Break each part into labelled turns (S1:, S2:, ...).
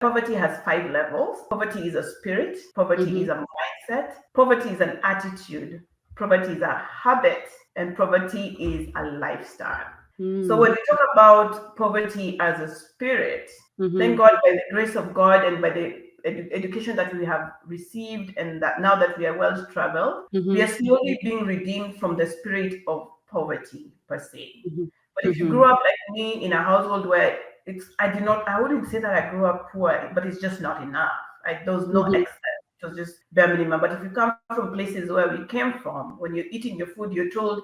S1: poverty has 5 levels. Poverty is a spirit. Poverty is a mindset. Poverty is an attitude. Poverty is a habit. And poverty is a lifestyle. So when we talk about poverty as a spirit, thank God, by the grace of God and by the education that we have received, and that now that we are well traveled, we are slowly being redeemed from the spirit of poverty per se. But if you grew up like me in a household where I wouldn't say that I grew up poor, but it's just not enough. There was no excess. It was just bare minimum. But if you come from places where we came from, when you're eating your food, you're told,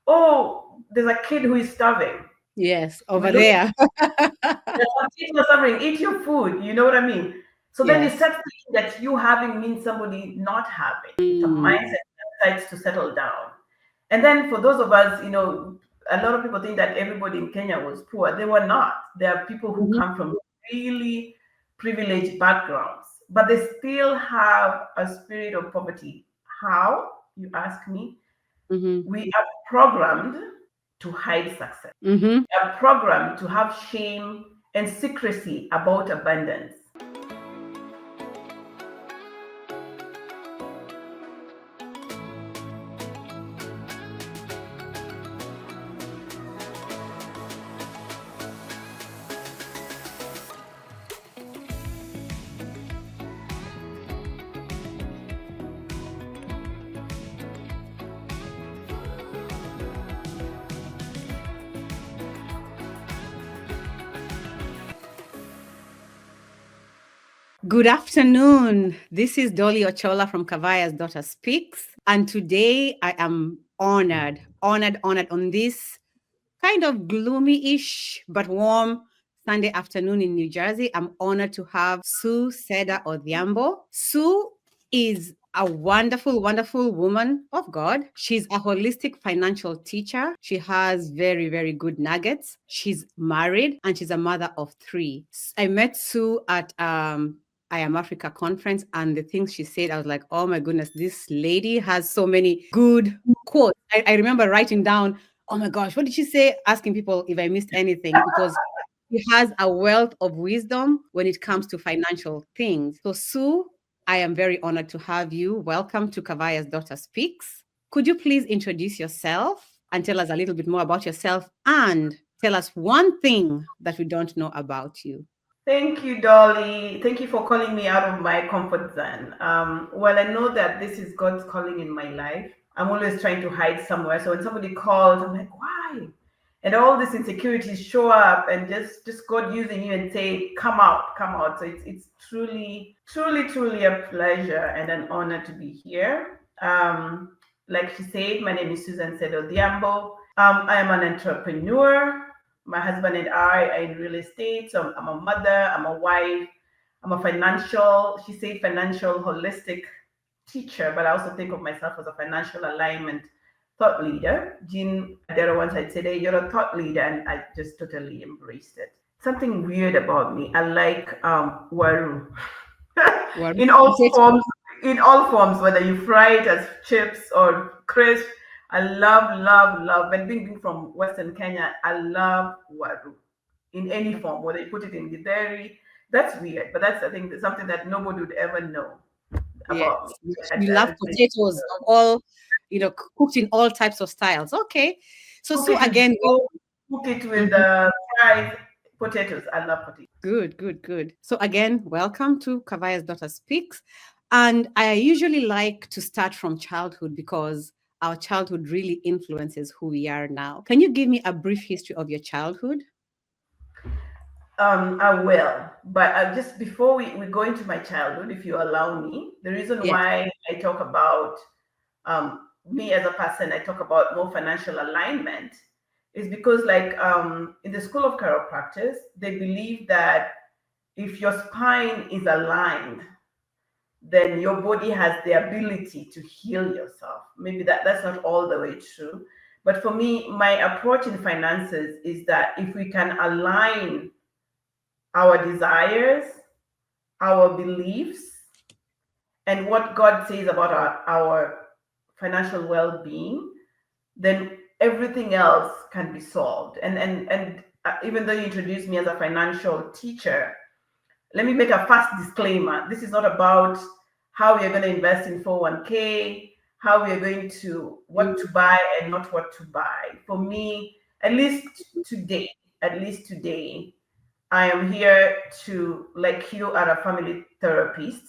S1: oh, there's a kid who is starving.
S2: Yes, over there.
S1: There's some people suffering. Eat your food. You know what I mean? So then you start thinking that you having means somebody not having. It's a mindset that decides to settle down. And then for those of us, a lot of people think that everybody in Kenya was poor. They were not. There are people who come from really privileged backgrounds, but they still have a spirit of poverty. How, you ask me? We are programmed to hide success. We are programmed to have shame and secrecy about abundance.
S2: Good afternoon. This is Dolly Ochola from Kavaya's Daughter Speaks. And today I am honored on this kind of gloomy-ish but warm Sunday afternoon in New Jersey. I'm honored to have Sue Seda Odhiambo. Sue is a wonderful, wonderful woman of God. She's a holistic financial teacher. She has very, very good nuggets. She's married and she's a mother of 3. I met Sue at I Am Africa conference, and the things she said, I was like, oh my goodness, this lady has so many good quotes. I remember writing down, oh my gosh, what did she say? Asking people if I missed anything, because she has a wealth of wisdom when it comes to financial things. So Sue, I am very honored to have you. Welcome to Kavaya's Daughter Speaks. Could you please introduce yourself and tell us a little bit more about yourself, and tell us one thing that we don't know about you?
S1: Thank you, Dolly. Thank you for calling me out of my comfort zone. Well, I know that this is God's calling in my life. I'm always trying to hide somewhere. So when somebody calls, I'm like, why? And all these insecurities show up, and just God using you and say, come out, come out. So it's truly, truly, truly a pleasure and an honor to be here. Like she said, my name is Susan Seda Odhiambo. I am an entrepreneur. My husband and I are in real estate. So I'm a mother, I'm a wife, I'm a financial holistic teacher, but I also think of myself as a financial alignment thought leader. Jean Adero once had said, hey, you're a thought leader, and I just totally embraced it. Something weird about me, I like waru. in all forms, whether you fry it as chips or crisp. I love, and being from Western Kenya, I love waru in any form, whether you put it in githeri. That's weird, but that's, I think, something that nobody would ever know about me.
S2: Yes, you love potatoes of all, cooked in all types of styles. Okay, so
S1: Cook
S2: again,
S1: cook it with fried potatoes. I love potatoes.
S2: Good. So again, welcome to Kavaya's Daughter Speaks, and I usually like to start from childhood because our childhood really influences who we are now. Can you give me a brief history of your childhood?
S1: I will, but just before we go into my childhood, if you allow me, the reason why I talk about me as a person, I talk about more financial alignment, is because, like, in the school of chiropractors, they believe that if your spine is aligned, then your body has the ability to heal yourself. Maybe that's not all the way true. But for me, my approach in finances is that if we can align our desires, our beliefs, and what God says about our financial well-being, then everything else can be solved. And even though you introduced me as a financial teacher, let me make a fast disclaimer. This is not about how we are going to invest in 401k, how we are going to what to buy and not what to buy. For me, today, at least today, I am here to, like you are a family therapist,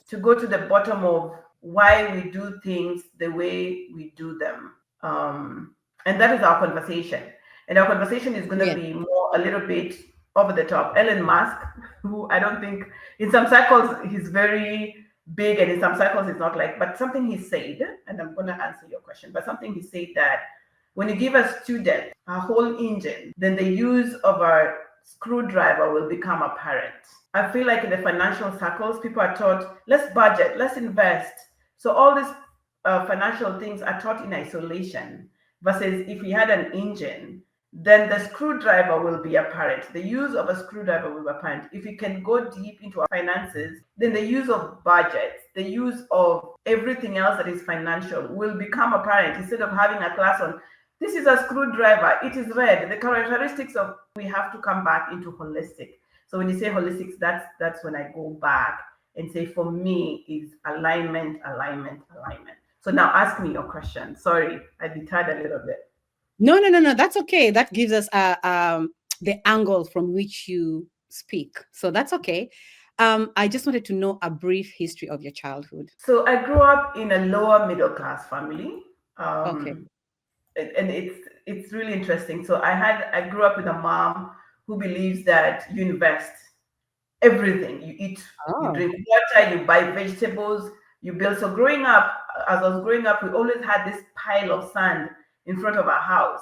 S1: to go to the bottom of why we do things the way we do them. And that is our conversation. And our conversation is going to
S2: Yes.
S1: be more a little bit over the top. Elon Musk, who I don't think in some circles he's very big and in some circles he's not like, but something he said, and I'm going to answer your question, but something he said that when you give a student a whole engine, then the use of a screwdriver will become apparent. I feel like in the financial circles, people are taught, let's budget, let's invest. So all these financial things are taught in isolation. Versus if we had an engine, then the screwdriver will be apparent. The use of a screwdriver will be apparent. If you can go deep into our finances, then the use of budgets, the use of everything else that is financial will become apparent instead of having a class on this is a screwdriver, it is red. The characteristics of we have to come back into holistic. So when you say holistics, that's when I go back and say for me is alignment, alignment, alignment. So now ask me your question. Sorry, I deterred a little bit.
S2: No, no, no, no. That's okay. That gives us the angle from which you speak. So that's okay. I just wanted to know a brief history of your childhood.
S1: So I grew up in a lower middle class family.
S2: Okay.
S1: Um, and it's really interesting. So I grew up with a mom who believes that you invest everything. You eat, you
S2: Oh.
S1: drink water, you buy vegetables, you build. So growing up, as I was growing up, we always had this pile of sand in front of our house.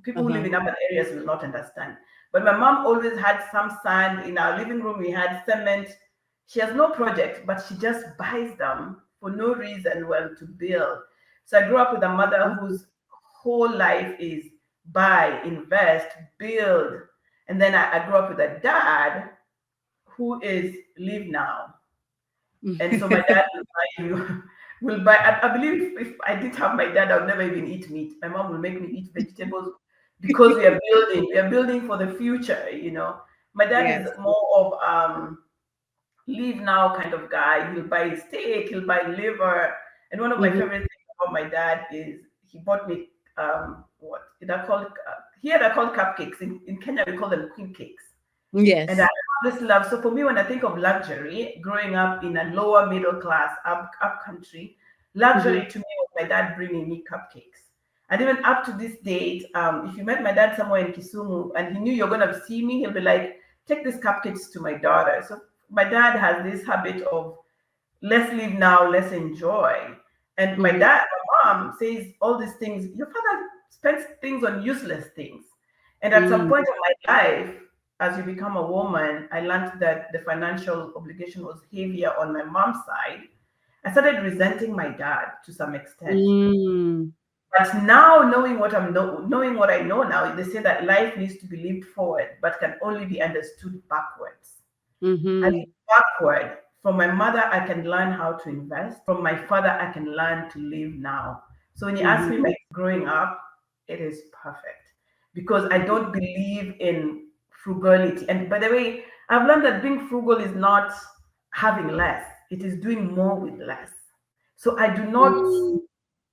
S1: People who live
S2: Uh-huh.
S1: in urban areas will not understand. But my mom always had some sand in our living room. We had cement. She has no project, but she just buys them for no reason, well, to build. So I grew up with a mother whose whole life is buy, invest, build. And then I grew up with a dad who is live now. And so my dad will buy you, will buy. I believe if I didn't have my dad, I would never even eat meat. My mom will make me eat vegetables because we are building. We are building for the future. My dad is
S2: Yes.
S1: more of live now kind of guy. He'll buy steak, he'll buy liver. And one of my
S2: Hmm.
S1: favorite things about my dad is he bought me what they're called here they're called cupcakes. In Kenya we call them queen cakes. And I
S2: Yes.
S1: have this love. So for me, when I think of luxury, growing up in a lower middle class up country,
S2: Hmm.
S1: luxury to me was my dad bringing me cupcakes. And even up to this date, if you met my dad somewhere in Kisumu and he knew you're gonna see me, he'll be like, "Take these cupcakes to my daughter." So my dad has this habit of let's live now, let's enjoy. And
S2: Hmm.
S1: my mom says all these things. Your father spends things on useless things. And at some
S2: Mm.
S1: point in my life, as you become a woman, I learned that the financial obligation was heavier on my mom's side. I started resenting my dad to some extent.
S2: Mm.
S1: But now, knowing what I know now, they say that life needs to be lived forward, but can only be understood backwards. I
S2: Hmm.
S1: look backward. From my mother, I can learn how to invest. From my father, I can learn to live now. So when you ask
S2: Hmm.
S1: me my growing up, it is perfect because I don't believe in frugality. And by the way, I've learned that being frugal is not having less, it is doing more with less. So I do not
S2: Mm.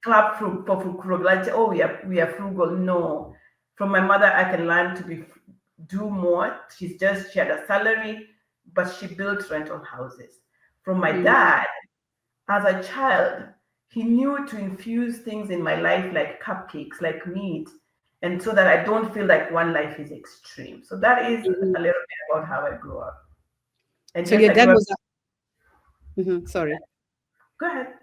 S1: clap for frugality. Oh, we are frugal. No, from my mother, I can learn to do more. She had a salary, but she built rental houses. From my
S2: Mm.
S1: dad, as a child, he knew to infuse things in my life like cupcakes, like meat, and so that I don't feel like one life is extreme. So that is
S2: Mhm.
S1: a little bit about how I grew up. And
S2: So
S1: yes,
S2: your
S1: I
S2: dad
S1: grew up.
S2: was sorry.
S1: Go ahead.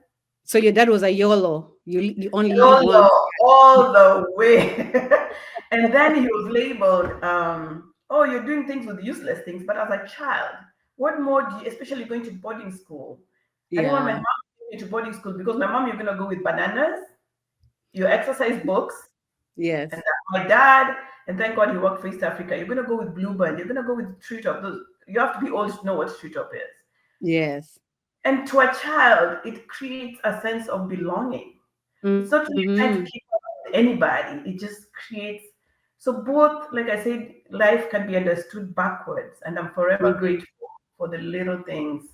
S2: So your dad was a YOLO. You only live
S1: YOLO
S2: once.
S1: all the way. And then he was labeled, oh, you're doing things with useless things. But as a child, what more do you, especially going to boarding school? I didn't want my
S2: Yeah.
S1: mom to take me to boarding school because my mom, you're going to go with bananas, your exercise books, and
S2: Yes.
S1: my dad, and thank God he worked for East Africa, you're going to go with Blue Band, you're going to go with Tree Top. You have to be old to know what Tree Top is.
S2: Yes.
S1: And to a child, it creates a sense of belonging. It's not really
S2: Hmm.
S1: trying to keep up with anybody. It just creates. So both, like I said, life can be understood backwards, and I'm forever
S2: Hmm.
S1: grateful. for the little things.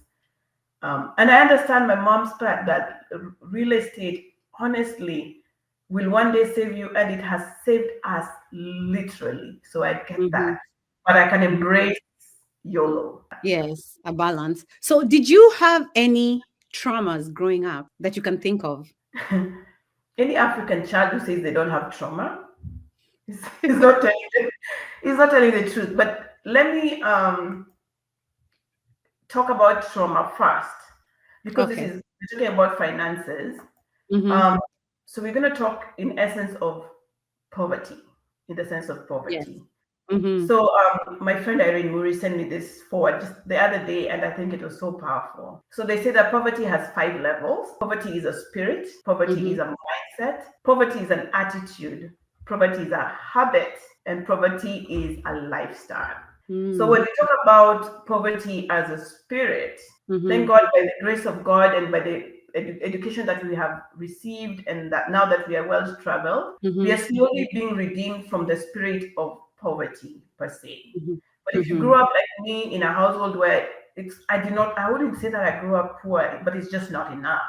S1: And I understand my mom's part that real estate, honestly, will one day save you, and it has saved us literally. So I get
S2: Mm-hmm.
S1: that. But I can
S2: Mm-hmm.
S1: embrace YOLO.
S2: Yes, a balance. So, did you have any traumas growing up that you can think of?
S1: Any African child who says they don't have trauma is not telling is not telling the truth. But let me talk about trauma first, because this
S2: Okay.
S1: is we're talking about finances.
S2: Mm-hmm.
S1: Um, so we're going to talk in essence of poverty, in the sense of
S2: Yes.
S1: poverty.
S2: Mm-hmm.
S1: So my friend Irene Muri sent me this forward just the other day, and I think it was so powerful. So they say that poverty has 5 levels. Poverty is a spirit. Poverty
S2: Mm-hmm.
S1: is a mindset. Poverty is an attitude. Poverty is a habit, and poverty is a lifestyle. So
S2: Mm-hmm.
S1: when we talk about poverty as a spirit, thank
S2: Mm-hmm.
S1: God, by the grace of God and by the education that we have received, and that now that we are well traveled, we are
S2: Mm-hmm.
S1: slowly being redeemed from the spirit of poverty per se. But if you
S2: Mm-hmm.
S1: grew up like me in a household where I wouldn't say that I grew up poor, but it's just not enough.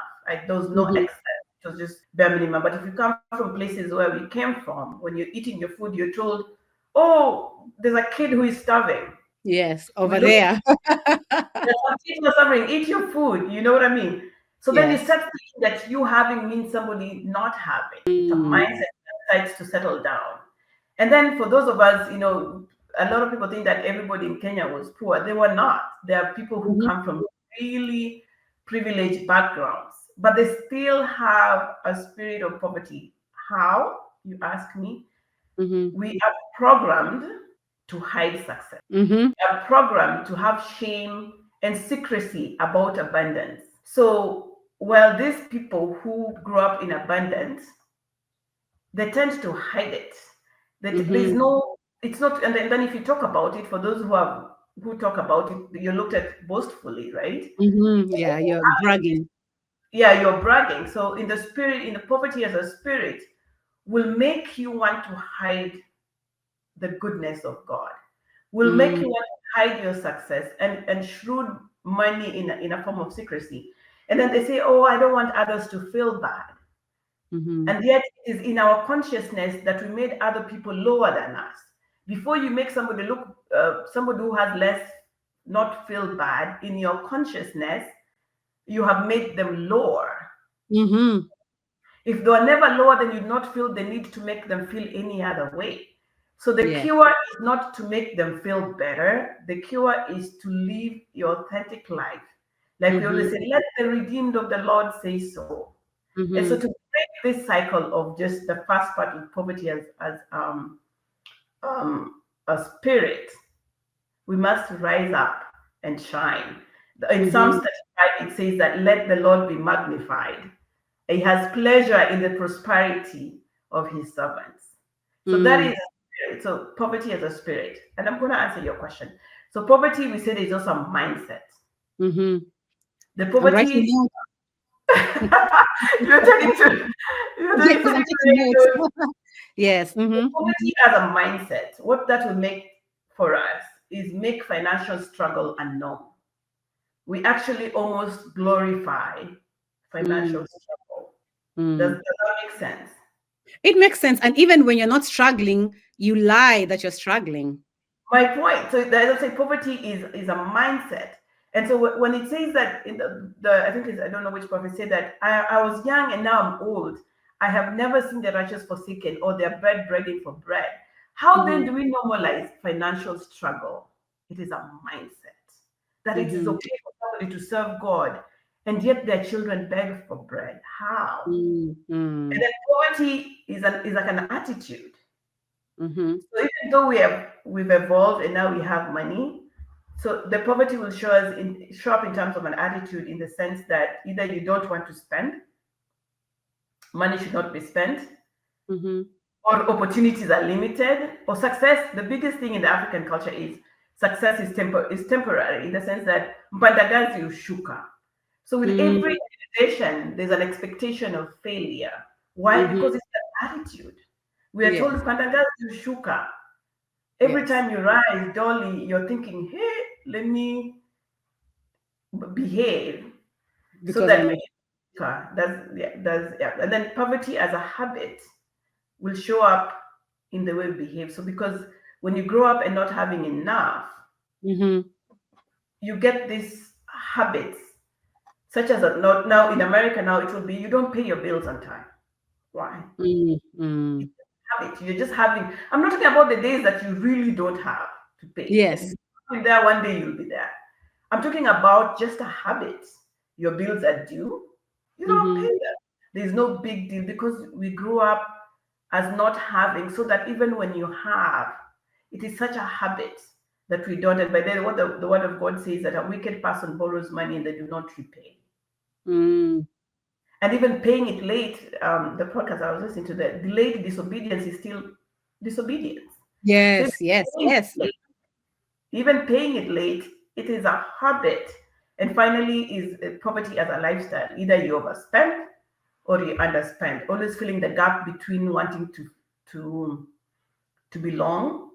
S1: There was no
S2: Mm-hmm.
S1: excess. It was just bare minimum. But if you come from places where we came from, when you're eating your food, you're told, "Oh, there's a kid who is starving."
S2: Yes,
S1: We
S2: over
S1: look
S2: there.
S1: There's some people are suffering. Eat your food. You know what I mean? So then you
S2: Yes.
S1: start thinking that you having means somebody not having. It's a
S2: Mm.
S1: mindset that decides to settle down. And then for those of us, a lot of people think that everybody in Kenya was poor. They were not. There are people who
S2: Mhm,
S1: come from really privileged backgrounds, but they still have a spirit of poverty. How, you ask me?
S2: mhm,
S1: We are programmed to hide success,
S2: mhm,
S1: are programmed to have shame and secrecy about abundance. So, while these people who grew up in abundance, they tend to hide it. That there's
S2: mhm,
S1: no, it's not, and then if you talk about it, for those who talk about it, you're looked at boastfully, right?
S2: mhm. Yeah, you're bragging.
S1: Yeah, you're bragging. So, in the spirit, in the poverty as a spirit, will make you want to hide the goodness of God, will make
S2: Mm,
S1: you want to hide your success and shrewd money in a form of secrecy. And then they say, "Oh, I don't want others to feel bad."
S2: mhm,
S1: And yet it is in our consciousness that we made other people lower than us. Before you make somebody look, somebody who has less not feel bad, in your consciousness, you have made them lower.
S2: mhm.
S1: If they are never lower, then you do not feel the need to make them feel any other way. So the
S2: Yes.
S1: cure is not to make them feel better. The cure is to live your authentic life. Like we always
S2: Mhm,
S1: say, let the redeemed of the Lord say so. And so
S2: mhm,
S1: to break this cycle of just the first part of poverty as a spirit, we must rise up and shine. In Psalms
S2: mhm,
S1: 35, it says that let the Lord be magnified. He has pleasure in the prosperity of his servants. So that is
S2: mm,
S1: a spirit. So poverty is a spirit. And I'm going to answer your question. So poverty, we said, is also a mindset.
S2: mhm.
S1: The
S2: I'm writing
S1: poverty,
S2: notes.
S1: you're turning to, you're
S2: Yeah,
S1: turning
S2: because
S1: to
S2: I'm
S1: me
S2: taking notes.
S1: today.
S2: Yes. Mhm,
S1: Poverty as a mindset, what that will make for us is make financial struggle unknown. We actually almost glorify
S2: mm,
S1: financial struggle. Does
S2: mm.
S1: that make sense?
S2: It makes sense. And even when you're not struggling, you lie that you're struggling.
S1: My point. So as I say, poverty is a mindset. And so when it says that in the I think it's, I don't know which prophet said that I was young and now I'm old. I have never seen the righteous forsaken or their bread begging for bread. How then
S2: Mhm,
S1: do we normalize financial struggle? It is a mindset that it is
S2: mhm,
S1: okay for somebody to serve God and yet their children beg for bread. How?
S2: mm,
S1: And
S2: mm,
S1: then poverty is like an attitude.
S2: mhm,
S1: So even though we've evolved and now we have money, so the poverty will show up in terms of an attitude, in the sense that either you don't want to spend, money should not be spent,
S2: mhm,
S1: or opportunities are limited, or success. The biggest thing in the African culture is success is temporary, in the sense that mpandagazi ushuka. So with
S2: mm,
S1: every generation, there's an expectation of failure. Why?
S2: mhm.
S1: Because it's an attitude. We are told
S2: Yes.
S1: mpandagazi ushuka. Every
S2: Yes.
S1: time you rise, Dolly, you're thinking, hey, let me. behave so
S2: Because
S1: that
S2: I'm
S1: when
S2: a
S1: yeah. And then poverty as a habit will show up in the way we behave. So because when you grow up and not having enough,
S2: mm-hmm,
S1: you get these habits, such as a, not now in America now it will be you don't pay your bills on time. Why?
S2: mm-hmm.
S1: Have it. You're just having. I'm not talking about the days that you really don't have to pay,
S2: Yes.
S1: and in there one day you'll be there. I'm talking about just a habit. Your bills are due. You don't pay
S2: Mm-hmm,
S1: them. There's no big deal because we grew up as not having, so that even when you have, it is such a habit that we don't. And by then, what the word of God says that a wicked person borrows money and they do not repay.
S2: mm.
S1: And even paying it late, the podcast I was listening to, the delayed disobedience is still disobedience. So
S2: Yes, yes, yes.
S1: even paying it late, it is a habit. And finally, is poverty as a lifestyle. Either you overspend or you underspend. Always filling the gap between wanting to to belong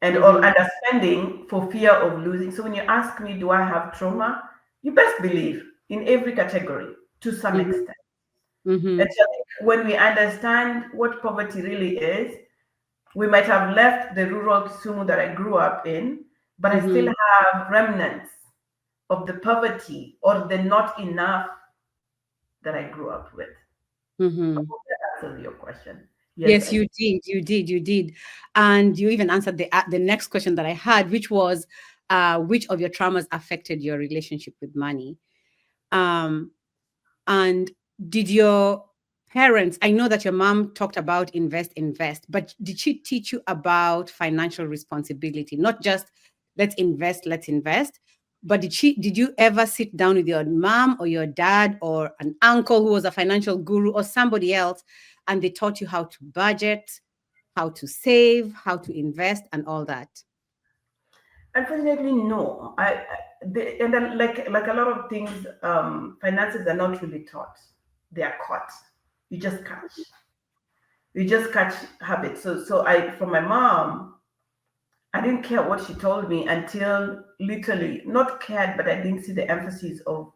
S1: and or
S2: Mm-hmm,
S1: underspending for fear of losing. So when you ask me, do I have trauma? You best believe in every category to some
S2: mm-hmm,
S1: extent.
S2: mm-hmm,
S1: And so I think when we understand what poverty really is, we might have left the rural Kisumu that I grew up in, but I still
S2: mm-hmm,
S1: have remnants of the poverty or the not enough that I grew up with. I
S2: mm-hmm.
S1: hope that answers your question. Yes,
S2: Yes,
S1: I
S2: you did. You did. You did. And you even answered the next question that I had, which was, which of your traumas affected your relationship with money? Um, and did your parents, I know that your mom talked about invest, but did she teach you about financial responsibility? Not just let's invest, but did you ever sit down with your mom or your dad or an uncle who was a financial guru or somebody else and they taught you how to budget, how to save, how to invest and all that?
S1: unfortunately no. And then like a lot of things, finances are not really taught. They are caught. You just catch. You just catch habits. So I from my mom, I didn't care what she told me until literally not cared, but I didn't see the emphasis of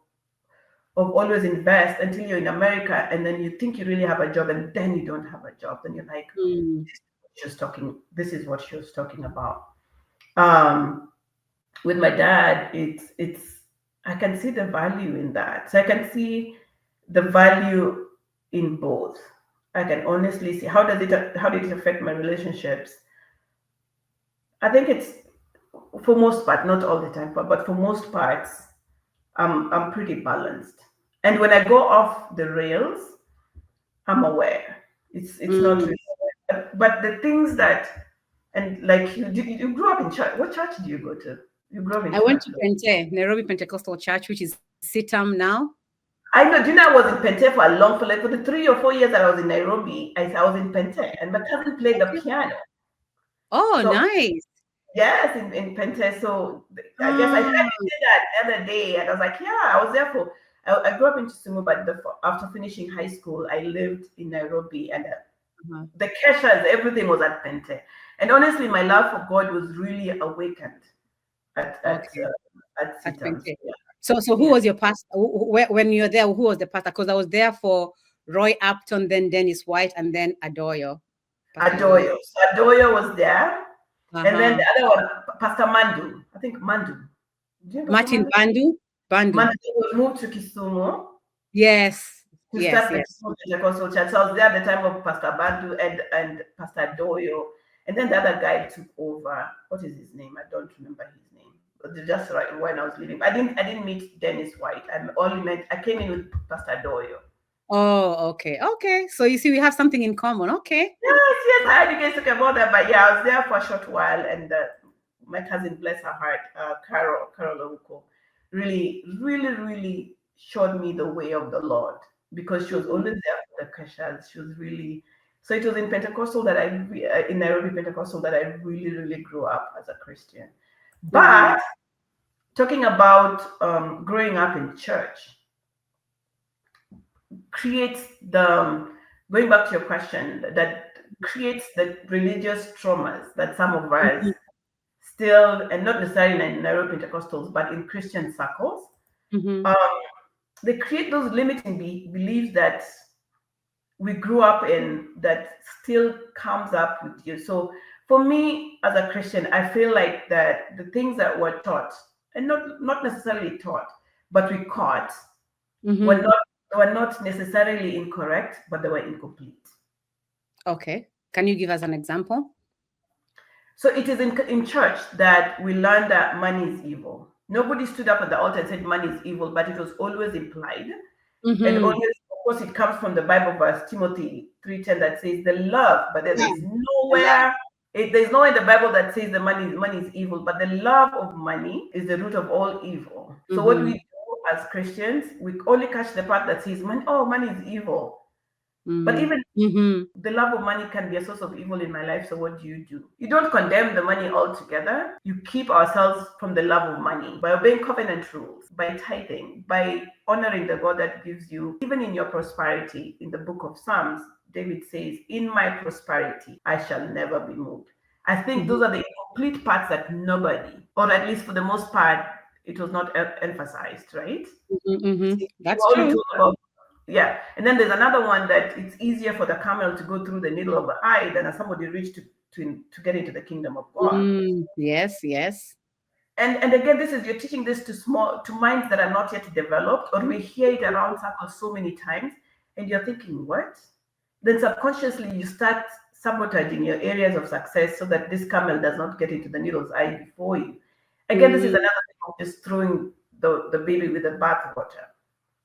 S1: always invest until you're in America and then you think you really have a job and then you don't have a job. Then you're like,
S2: Mm,
S1: this is what she was talking about. Um, with my dad, it's I can see the value in that. So I can see the value in both. I can honestly see how did it affect my relationships. I think it's for most part, not all the time, but for most parts, I'm pretty balanced. And when I go off the rails, I'm aware. It's not
S2: mm.
S1: really, but the things that and like you grew up in church. What church do you go to? You grew up in
S2: I went
S1: church.
S2: to Pente, Nairobi Pentecostal Church, which is Sitam now.
S1: I know. Do you know I was in Pente for a long for like for the 3 or 4 years that I was in Nairobi. I was in Pente, and my cousin played the
S2: Okay.
S1: piano.
S2: Oh,
S1: So
S2: nice.
S1: yes, in Pente. So I guess I tried
S2: Ah,
S1: to say that the other day, and I was like, yeah, I was there for. I grew up in Kisumu, but after finishing high school, I lived in Nairobi, and
S2: uh-huh.
S1: the Keshas, everything was at Pente. And honestly, my love for God was really awakened at
S2: Okay, at
S1: Sitam. So,
S2: 20. So who
S1: yeah,
S2: was your pastor? When you're there, who was the pastor? Because I was there for Roy Upton, then Dennis White, and then Adoyo, Pastor Adoyo.
S1: Adoyo. So Adoyo was there, and then the
S2: Uh-huh.
S1: other one, Pastor Mandu. I think Mandu. Do you know Pastor
S2: Martin
S1: Mandu?
S2: Bandu? Bandu.
S1: Mandu was moved to Kisumu
S2: Yes,
S1: to
S2: yes,
S1: start the
S2: yes.
S1: Kisumu Pentecostal Church. So I was there at the time of Pastor Bandu and Pastor Adoyo, and then the other guy took over. What is his name? I don't remember his name. But just right when I was leaving. I didn't meet Dennis White. I came in with Pastor Adoyo.
S2: Oh, okay, okay. So you see, we have something in common. Okay.
S1: Yes, yes, I had you guys talk about that, but yeah, I was there for a short while, and my cousin, bless her heart, Carol Ouko, really showed me the way of the Lord because she was
S2: Mhm,
S1: always there for the Kashas. She was really so. It was in Pentecostal that in Nairobi Pentecostal that I really grew up as a Christian.
S2: mhm,
S1: But talking about growing up in church creates the going back to your question that creates the religious traumas that some of us
S2: mhm,
S1: still, and not necessarily in Nairobi Pentecostals, but in Christian circles,
S2: Mm-hmm.
S1: um, they create those limiting beliefs that we grew up in that still comes up with you. So for me as a Christian, I feel like that the things that were taught, and not necessarily taught, but we caught, were
S2: Mm-hmm.
S1: not were not necessarily incorrect, but they were incomplete.
S2: Okay. Can you give us an example?
S1: So it is in church that we learn that money is evil. Nobody stood up at the altar and said money is evil, but it was always implied. And
S2: Mm-hmm.
S1: always, of course, it comes from the Bible verse, Timothy 3:10, that says the love, but there's nowhere, there's nowhere in the Bible that says the money is evil, but the love of money is the root of all evil. So what we
S2: Mm-hmm.
S1: do as Christians, we only catch the part that says money, oh, money is evil. But even
S2: Mm-hmm.
S1: the love of money can be a source of evil in my life. So what do? You don't condemn the money altogether. You keep ourselves from the love of money by obeying covenant rules, by tithing, by honoring the God that gives you, even in your prosperity. In the book of Psalms, David says, in my prosperity, I shall never be moved. I think those are the complete parts that nobody, or at least for the most part, it was not emphasized, right?
S2: Mm-hmm. Mm-hmm. That's
S1: We're only
S2: true.
S1: told about, yeah. And then there's another one that it's easier for the camel to go through the needle of the eye than somebody rich to get into the kingdom of God.
S2: Yes, yes.
S1: And again, this is you're teaching this to minds that are not yet developed, or we hear it around circles so many times, and you're thinking, what? Then subconsciously you start sabotaging your areas of success so that this camel does not get into the needle's eye before you. Again, this is
S2: Mm-hmm.
S1: another thing of just throwing the baby with the bathwater.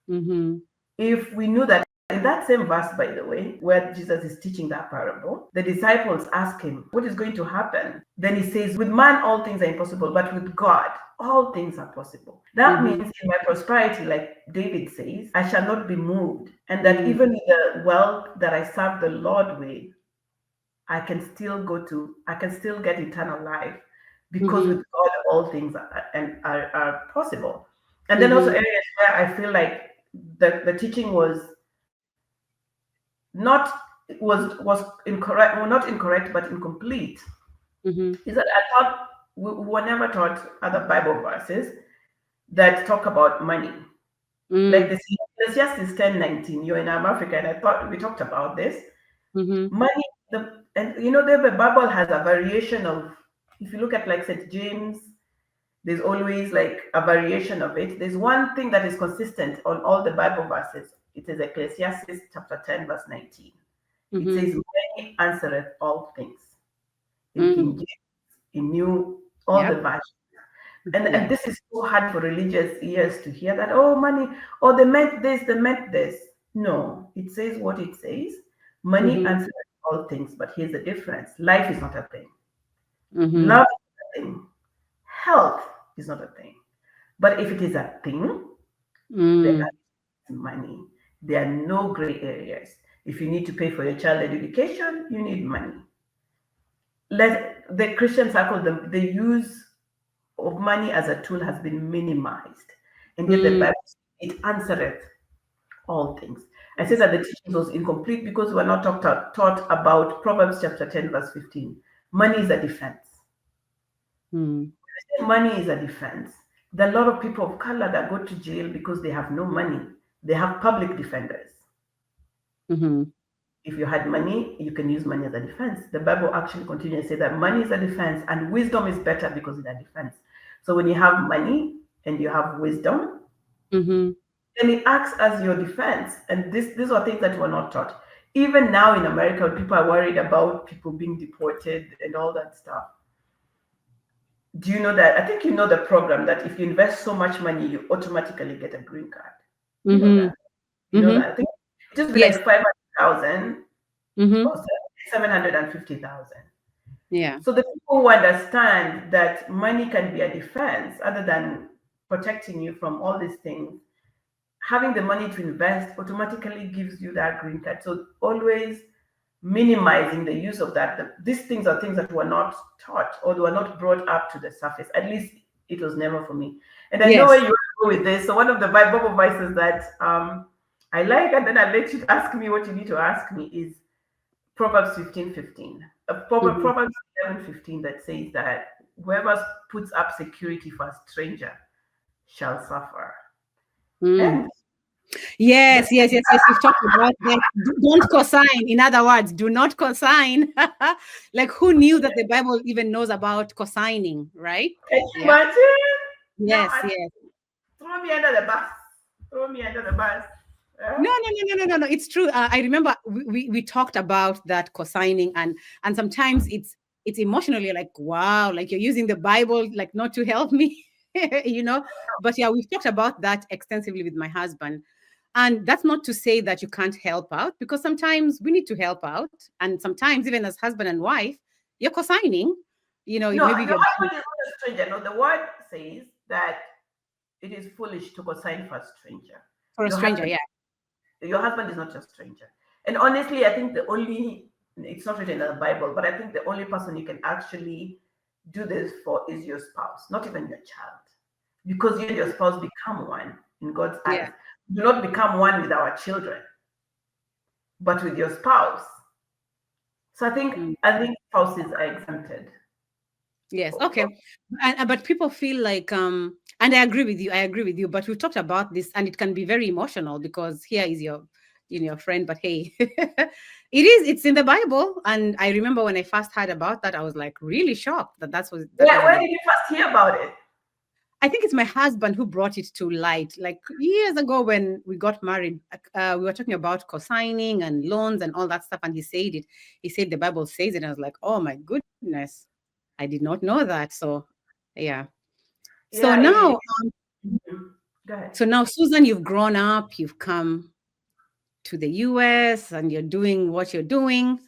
S2: Mm-hmm.
S1: If we knew that in that same verse, by the way, where Jesus is teaching that parable, the disciples ask him, what is going to happen? Then he says, with man, all things are impossible, but with God, all things are possible. That
S2: Mm-hmm.
S1: means in my prosperity, like David says, I shall not be moved. And that
S2: Mm-hmm.
S1: even in the wealth that I serve the Lord with, I can still get eternal life because
S2: Mm-hmm.
S1: with God, all things are possible. And then also
S2: Mm-hmm.
S1: areas where I feel like the teaching not was incorrect, well, not incorrect, but incomplete.
S2: Mm-hmm.
S1: Is that I thought we were never taught other Bible verses that talk about money. Like
S2: Mm-hmm.
S1: this Ecclesiastes 10:19. You're in Africa, and I thought we talked about this.
S2: Mm-hmm.
S1: Money, and the Bible has a variation of, if you look at like St. James, there's always like a variation of it. There's one thing that is consistent on all the Bible verses. It is Ecclesiastes chapter 10, verse 19. It
S2: Mm-hmm.
S1: says, many answereth all things. In
S2: Mm.
S1: King James, in New, all the
S2: Yep.
S1: versions. And
S2: Yeah.
S1: this is so hard for religious ears to hear that, oh, money, oh, they meant this, they meant this. No, it says what it says. Money
S2: Mm-hmm.
S1: answers all things, but here's the difference. Life is not a thing.
S2: Mm-hmm.
S1: Love is a thing. Health is not a thing. But if it is a thing, then
S2: Mm.
S1: that is money. There are no gray areas. If you need to pay for your child education, you need money. The Christian circle, the use of money as a tool has been minimized. And yet the
S2: Mm.
S1: Bible, it answereth all things. I say that the teaching was incomplete because we were not taught about Proverbs chapter 10, verse 15. Money is a defense.
S2: Mm.
S1: Money is a defense. There are a lot of people of color that go to jail because they have no money. They have public defenders.
S2: Mm-hmm.
S1: If you had money, you can use money as a defense. The Bible actually continues to say that money is a defense and wisdom is better because it's a defense. So when you have money and you have wisdom,
S2: Mm-hmm.
S1: then it acts as your defense. And these are things that were not taught. Even now in America, when people are worried about people being deported and all that stuff. Do you know that? I think you know the program that if you invest so much money, you automatically get a green card. You know
S2: Mm-hmm.
S1: that. You know
S2: Mm-hmm.
S1: that. I think it just be
S2: Yes.
S1: like 500,000
S2: Mm-hmm.
S1: or 750,000.
S2: Yeah.
S1: So the people who understand that money can be a defense other than protecting you from all these things, having the money to invest automatically gives you that green card. So always minimizing the use of that. These things are things that were not taught or they were not brought up to the surface. At least it was never for me. And I know
S2: Yes.
S1: where you want to go with this. So one of the Bible verses that I like, and then I'll let you ask me what you need to ask me, is Proverbs 15:15.
S2: Mm-hmm.
S1: Proverbs 11:15 that says that whoever puts up security for a stranger shall suffer.
S2: Mm.
S1: And
S2: Yes, yes, yes, yes. We've talked about that. Don't cosign. In other words, do not cosign. Like, who knew that the Bible even knows about cosigning, right?
S1: can you
S2: Yeah.
S1: imagine? Now
S2: Yes,
S1: I
S2: yes.
S1: throw me under the bus. Throw me under the bus.
S2: No, no, no, no, no, no, no. It's true. I remember we talked about that cosigning, and sometimes it's emotionally like, wow, like you're using the Bible like not to help me, you know. But yeah, we've talked about that extensively with my husband, and that's not to say that you can't help out, because sometimes we need to help out, and sometimes even as husband and wife, you're cosigning. You know,
S1: No,
S2: maybe
S1: your
S2: you're
S1: husband is not a stranger. No, the word says that it is foolish to consign for a stranger.
S2: for a
S1: Your
S2: stranger.
S1: husband,
S2: Yeah.
S1: your husband is not a stranger. And honestly, I think the only it's not written in the Bible, but I think the only person you can actually do this for is your spouse, not even your child. Because you and your spouse become one in God's
S2: Yeah.
S1: eyes. Do not become one with our children, but with your spouse. So
S2: Mm.
S1: I think spouses are exempted.
S2: Yes, okay. But people feel like and I agree with you. I agree with you, but we talked about this and it can be very emotional because here is your your friend, but hey. It's in the Bible, and I remember when I first heard about that I was like really shocked that that was in
S1: Where
S2: the
S1: did you first hear about it?
S2: I think it's my husband who brought it to light. Like years ago when we got married, we were talking about co-signing and loans and all that stuff, and he said it. He said the Bible says it, and I was like, oh my goodness, I did not know that. So, yeah. So
S1: Yeah, it
S2: now,
S1: is. Mhm. Go ahead.
S2: so now, Susan, you've grown up. You've come to the US, and you're doing what you're doing.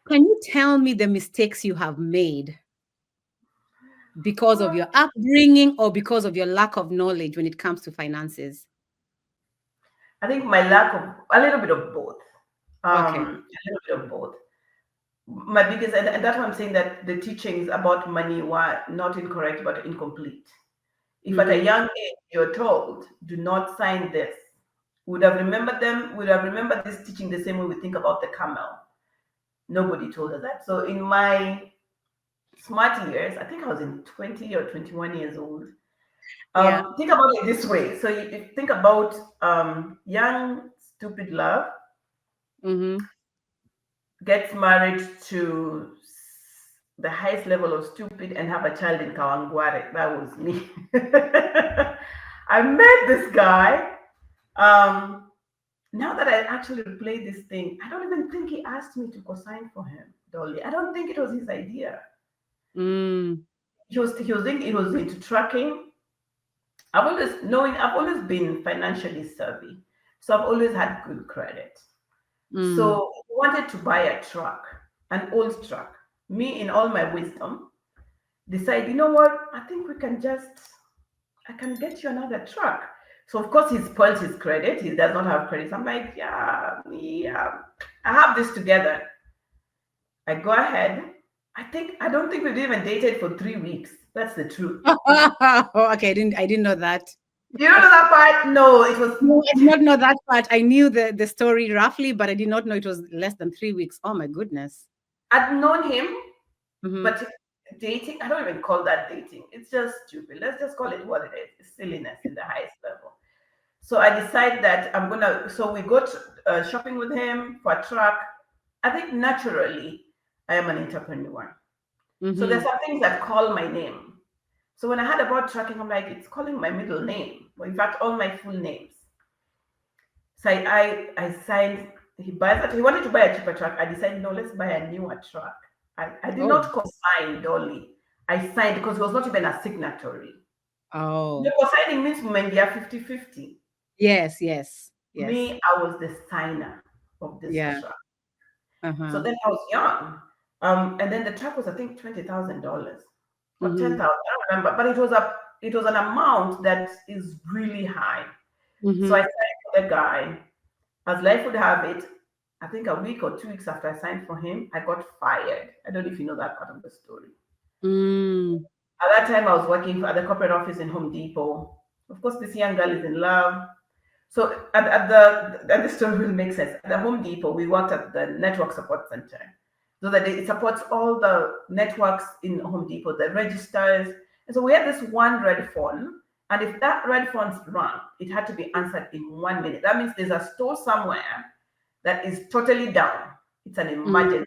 S2: Can you tell me the mistakes you have made because of your upbringing or because of your lack of knowledge when it comes to finances?
S1: I think my lack of a little bit of both.
S2: Okay.
S1: A little bit of both. My biggest, and that's why I'm saying that the teachings about money were not incorrect but incomplete. If at a
S2: Mm-hmm.
S1: young age you're told, do not sign this, would have remembered this teaching the same way we think about the camel. Nobody told us that. So in my smart years, I think I was in 20 or 21 years old.
S2: Yeah.
S1: Think about it this way. So you think about young, stupid love
S2: Mm-hmm.
S1: gets married to the highest level of stupid and have a child in Kawangware. That was me. I met this guy. Um, Now that I actually replay this thing, I don't even think he asked me to co-sign for him, Dolly. I don't think it was his idea.
S2: Mm,
S1: He was into trucking. I've always been financially savvy. So I've always had good credit.
S2: mm,
S1: So he wanted to buy a truck, an old truck. Me, in all my wisdom, decide, you know what? I can get you another truck. So of course he spoils his credit. He does not have credit. I'm like, I have this together. I go ahead. I don't think we've even dated for 3 weeks. That's the truth.
S2: okay, I didn't know that.
S1: You don't know that part? No, it was.
S2: No, I did not know that part. I knew the story roughly, but I did not know it was less than 3 weeks. Oh my goodness.
S1: I'd known him,
S2: Mm-hmm.
S1: but dating, I don't even call that dating. It's just stupid. Let's just call it what it is. It's silliness in the highest level. So I decide that so we go to, shopping with him for a truck. I think naturally I am an entrepreneur. So there's
S2: Mm-hmm.
S1: some things that call my name. So when I heard about trucking, I'm like, it's calling my middle name. Well, in fact, all my full names. So I signed, he buys it. He wanted to buy a cheaper truck. I decided, no, let's buy a newer truck. I did
S2: Oh.
S1: not co-sign, Dolly. I signed because he was not even a signatory. The
S2: Oh.
S1: co-signing means we are 50-50.
S2: Yes, yes, yes.
S1: Me, I was the signer of this
S2: Yeah.
S1: truck. So
S2: Uh-huh.
S1: then I was young. And then the truck was, I think, $20,000 or
S2: Mm-hmm.
S1: 10,000. I don't remember, but it was an amount that is really high. So I
S2: Mm-hmm.
S1: signed for the guy. As life would have it, I think a week or 2 weeks after I signed for him, I got fired. I don't know if you know that part of the story.
S2: Mm.
S1: At that time, I was working at the corporate office in Home Depot. Of course, this young girl is in love. So at the story will make sense. At the Home Depot, we worked at the network support center. So that it supports all the networks in Home Depot, the registers. And so we had this one red phone, And if that red phone rang, it had to be answered in 1 minute. That means there's a store somewhere that is totally down. It's an
S2: Mm.
S1: emergency.